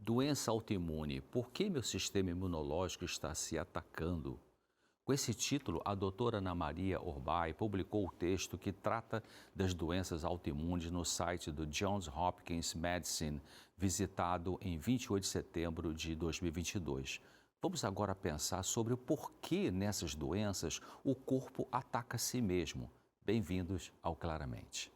Doença autoimune. Por que meu sistema imunológico está se atacando? Com esse título, a doutora Ana Maria Orbay publicou o texto que trata das doenças autoimunes no site do Johns Hopkins Medicine, visitado em 28 de setembro de 2022. Vamos agora pensar sobre o porquê nessas doenças o corpo ataca a si mesmo. Bem-vindos ao Claramente.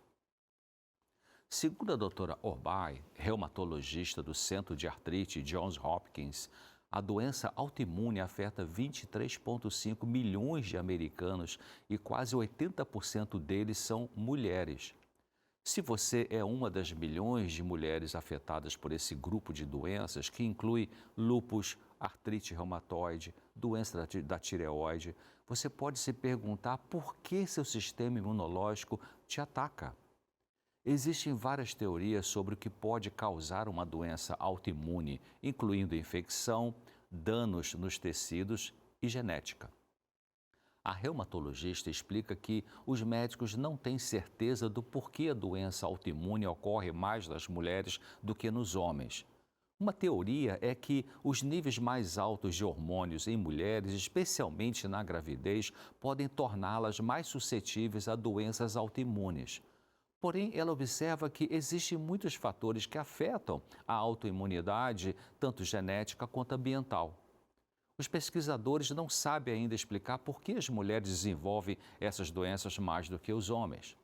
Segundo a doutora Orbay, reumatologista do Centro de Artrite Johns Hopkins, a doença autoimune afeta 23,5 milhões de americanos e quase 80% deles são mulheres. Se você é uma das milhões de mulheres afetadas por esse grupo de doenças, que inclui lúpus, artrite reumatoide, doença da tireoide, você pode se perguntar por que seu sistema imunológico te ataca. Existem várias teorias sobre o que pode causar uma doença autoimune, incluindo infecção, danos nos tecidos e genética. A reumatologista explica que os médicos não têm certeza do porquê a doença autoimune ocorre mais nas mulheres do que nos homens. Uma teoria é que os níveis mais altos de hormônios em mulheres, especialmente na gravidez, podem torná-las mais suscetíveis a doenças autoimunes. Porém, ela observa que existem muitos fatores que afetam a autoimunidade, tanto genética quanto ambiental. Os pesquisadores não sabem ainda explicar por que as mulheres desenvolvem essas doenças mais do que os homens.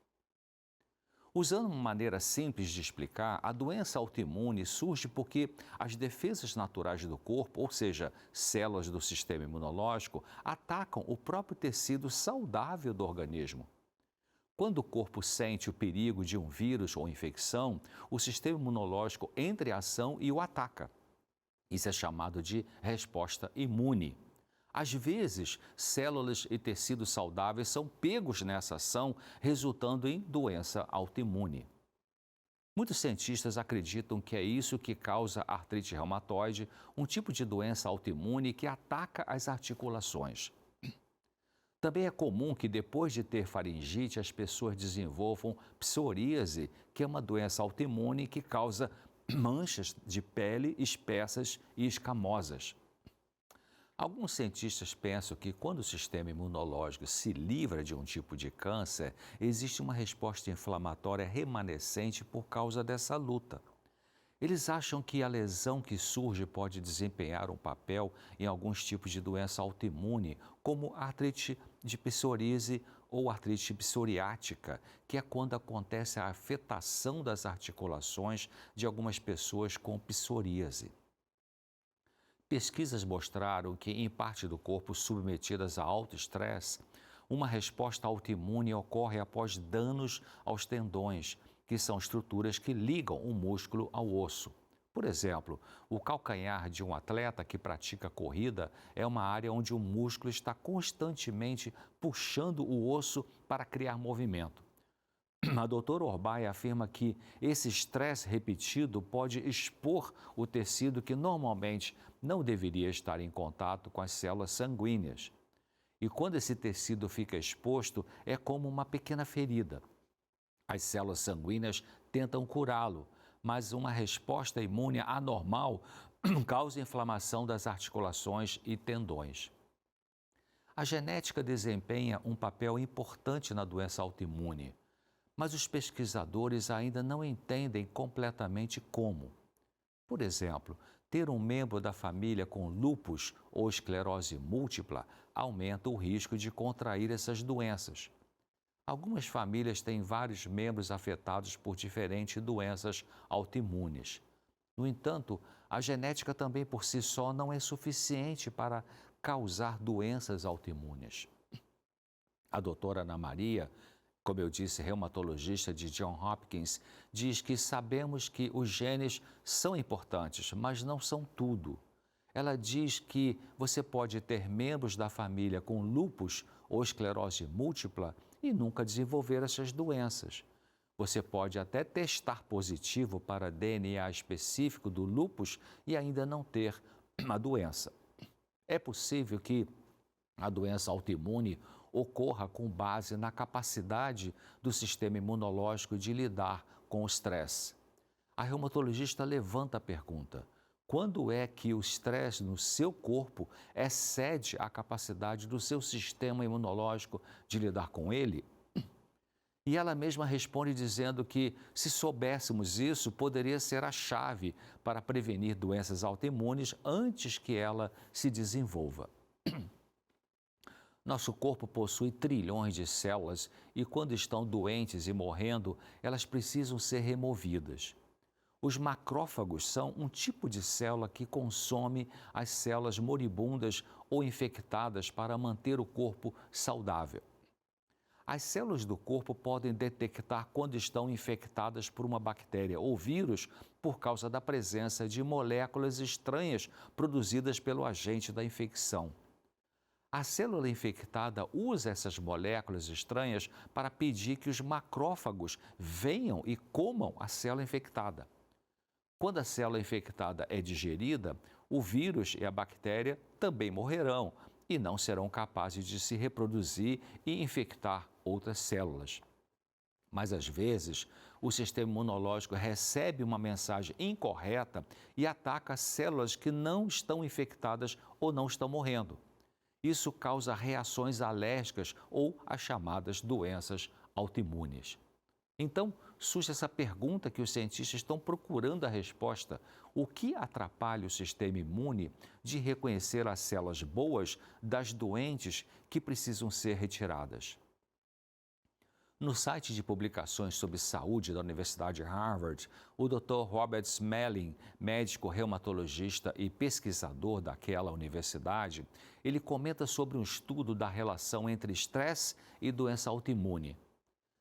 Usando uma maneira simples de explicar, a doença autoimune surge porque as defesas naturais do corpo, ou seja, células do sistema imunológico, atacam o próprio tecido saudável do organismo. Quando o corpo sente o perigo de um vírus ou infecção, o sistema imunológico entra em ação e o ataca. Isso é chamado de resposta imune. Às vezes, células e tecidos saudáveis são pegos nessa ação, resultando em doença autoimune. Muitos cientistas acreditam que é isso que causa artrite reumatoide, um tipo de doença autoimune que ataca as articulações. Também é comum que depois de ter faringite, as pessoas desenvolvam psoríase, que é uma doença autoimune que causa manchas de pele espessas e escamosas. Alguns cientistas pensam que quando o sistema imunológico se livra de um tipo de câncer, existe uma resposta inflamatória remanescente por causa dessa luta. Eles acham que a lesão que surge pode desempenhar um papel em alguns tipos de doença autoimune, como artrite de psoríase ou artrite psoriática, que é quando acontece a afetação das articulações de algumas pessoas com psoríase. Pesquisas mostraram que em parte do corpo submetidas a alto estresse, uma resposta autoimune ocorre após danos aos tendões, que são estruturas que ligam o músculo ao osso. Por exemplo, o calcanhar de um atleta que pratica corrida é uma área onde o músculo está constantemente puxando o osso para criar movimento. A doutora Orbay afirma que esse estresse repetido pode expor o tecido que normalmente não deveria estar em contato com as células sanguíneas. E quando esse tecido fica exposto, é como uma pequena ferida. As células sanguíneas tentam curá-lo, mas uma resposta imune anormal causa inflamação das articulações e tendões. A genética desempenha um papel importante na doença autoimune, mas os pesquisadores ainda não entendem completamente como. Por exemplo, ter um membro da família com lúpus ou esclerose múltipla aumenta o risco de contrair essas doenças. Algumas famílias têm vários membros afetados por diferentes doenças autoimunes. No entanto, a genética também por si só não é suficiente para causar doenças autoimunes. A doutora Ana Maria, como eu disse, reumatologista de Johns Hopkins, diz que sabemos que os genes são importantes, mas não são tudo. Ela diz que você pode ter membros da família com lúpus ou esclerose múltipla e nunca desenvolver essas doenças. Você pode até testar positivo para DNA específico do lúpus e ainda não ter a doença. É possível que a doença autoimune ocorra com base na capacidade do sistema imunológico de lidar com o estresse. A reumatologista levanta a pergunta: Quando é que o estresse no seu corpo excede a capacidade do seu sistema imunológico de lidar com ele? E ela mesma responde dizendo que, se soubéssemos isso, poderia ser a chave para prevenir doenças autoimunes antes que ela se desenvolva. Nosso corpo possui trilhões de células e, quando estão doentes e morrendo, elas precisam ser removidas. Os macrófagos são um tipo de célula que consome as células moribundas ou infectadas para manter o corpo saudável. As células do corpo podem detectar quando estão infectadas por uma bactéria ou vírus por causa da presença de moléculas estranhas produzidas pelo agente da infecção. A célula infectada usa essas moléculas estranhas para pedir que os macrófagos venham e comam a célula infectada. Quando a célula infectada é digerida, o vírus e a bactéria também morrerão e não serão capazes de se reproduzir e infectar outras células. Mas às vezes, o sistema imunológico recebe uma mensagem incorreta e ataca células que não estão infectadas ou não estão morrendo. Isso causa reações alérgicas ou as chamadas doenças autoimunes. Então, surge essa pergunta que os cientistas estão procurando a resposta: o que atrapalha o sistema imune de reconhecer as células boas das doentes que precisam ser retiradas? No site de publicações sobre saúde da Universidade de Harvard, o Dr. Robert Smelling, médico reumatologista e pesquisador daquela universidade, ele comenta sobre um estudo da relação entre estresse e doença autoimune.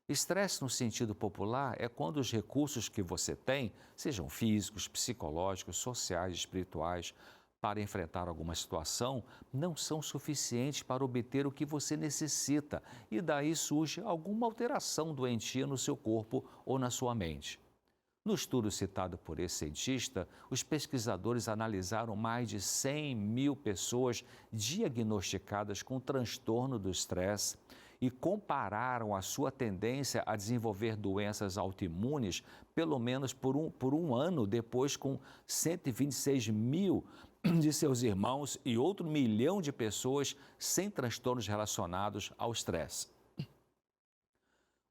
Estresse, no sentido popular, é quando os recursos que você tem, sejam físicos, psicológicos, sociais, espirituais, para enfrentar alguma situação, não são suficientes para obter o que você necessita e daí surge alguma alteração doentia no seu corpo ou na sua mente. No estudo citado por esse cientista, os pesquisadores analisaram mais de 100 mil pessoas diagnosticadas com transtorno do estresse e compararam a sua tendência a desenvolver doenças autoimunes pelo menos por um ano depois com 126 mil de seus irmãos e outro 1 milhão de pessoas sem transtornos relacionados ao estresse.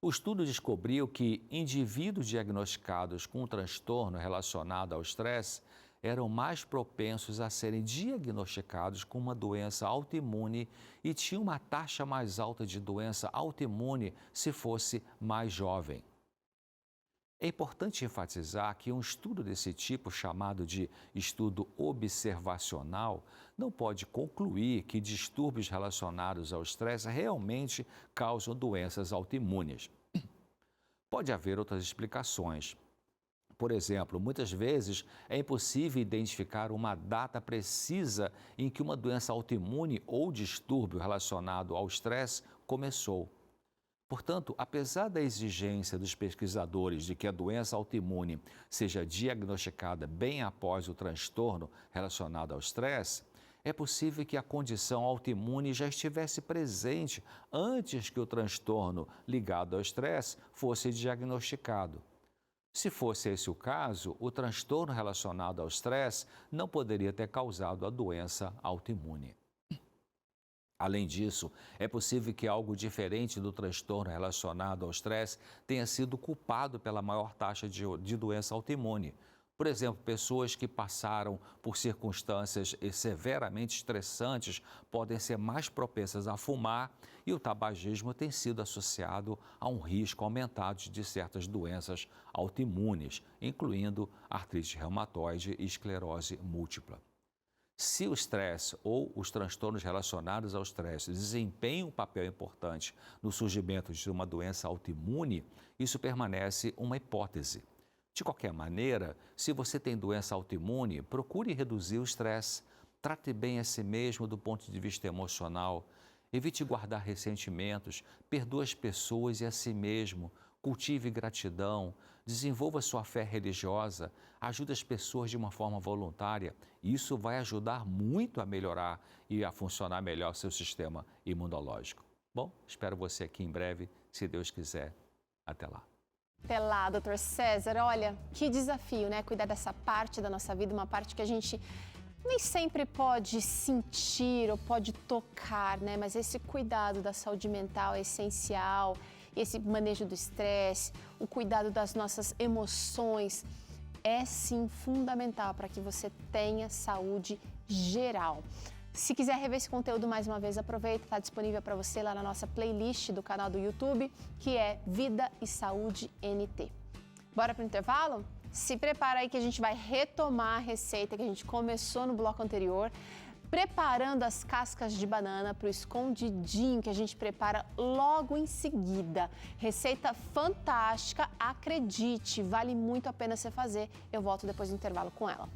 O estudo descobriu que indivíduos diagnosticados com um transtorno relacionado ao estresse eram mais propensos a serem diagnosticados com uma doença autoimune e tinham uma taxa mais alta de doença autoimune se fosse mais jovem. É importante enfatizar que um estudo desse tipo, chamado de estudo observacional, não pode concluir que distúrbios relacionados ao estresse realmente causam doenças autoimunes. Pode haver outras explicações. Por exemplo, muitas vezes é impossível identificar uma data precisa em que uma doença autoimune ou distúrbio relacionado ao estresse começou. Portanto, apesar da exigência dos pesquisadores de que a doença autoimune seja diagnosticada bem após o transtorno relacionado ao estresse, é possível que a condição autoimune já estivesse presente antes que o transtorno ligado ao estresse fosse diagnosticado. Se fosse esse o caso, o transtorno relacionado ao estresse não poderia ter causado a doença autoimune. Além disso, é possível que algo diferente do transtorno relacionado ao estresse tenha sido culpado pela maior taxa de doença autoimune. Por exemplo, pessoas que passaram por circunstâncias severamente estressantes podem ser mais propensas a fumar e o tabagismo tem sido associado a um risco aumentado de certas doenças autoimunes, incluindo artrite reumatoide e esclerose múltipla. Se o estresse ou os transtornos relacionados ao estresse desempenham um papel importante no surgimento de uma doença autoimune, isso permanece uma hipótese. De qualquer maneira, se você tem doença autoimune, procure reduzir o estresse, trate bem a si mesmo do ponto de vista emocional, evite guardar ressentimentos, perdoe as pessoas e a si mesmo, cultive gratidão, desenvolva sua fé religiosa, ajude as pessoas de uma forma voluntária. Isso vai ajudar muito a melhorar e a funcionar melhor seu sistema imunológico. Bom, espero você aqui em breve, se Deus quiser. Até lá. Até lá, doutor César. Olha, que desafio, né? Cuidar dessa parte da nossa vida, uma parte que a gente nem sempre pode sentir ou pode tocar, né? Mas esse cuidado da saúde mental é essencial, esse manejo do estresse, o cuidado das nossas emoções é sim fundamental para que você tenha saúde geral. Se quiser rever esse conteúdo mais uma vez, aproveita, está disponível para você lá na nossa playlist do canal do YouTube, que é Vida e Saúde NT. Bora para o intervalo? Se prepara aí que a gente vai retomar a receita que a gente começou no bloco anterior, preparando as cascas de banana para o escondidinho que a gente prepara logo em seguida. Receita fantástica, acredite, vale muito a pena você fazer. Eu volto depois do intervalo com ela.